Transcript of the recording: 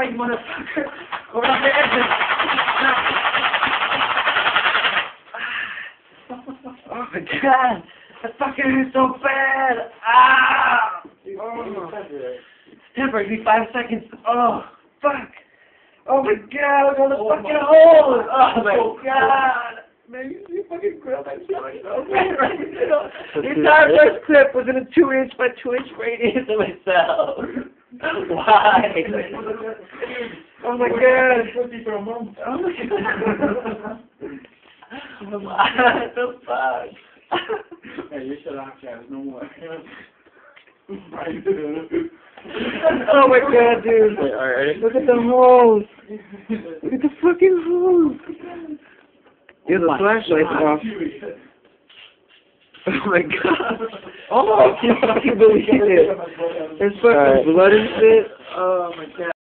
die, motherfucker. Over the edges. Oh my god. That fucking hurts so bad. Ah! Oh. Temporary, give me 5 seconds. Oh, fuck. Oh my god, look at all the fucking holes. Oh my god. Man, you fucking grilled that shit myself. The entire first clip was in a 2-inch by 2-inch radius of myself. Why? Oh my god. Oh my god. What the fuck? Hey, you should laugh, Travis. No more. Oh my god, dude. Wait, alright. Look at the holes. Look at the fucking holes. Yeah, the flashlight's off. Oh my god. Oh, I can't fucking believe it. There's fucking blood and shit. Oh my god.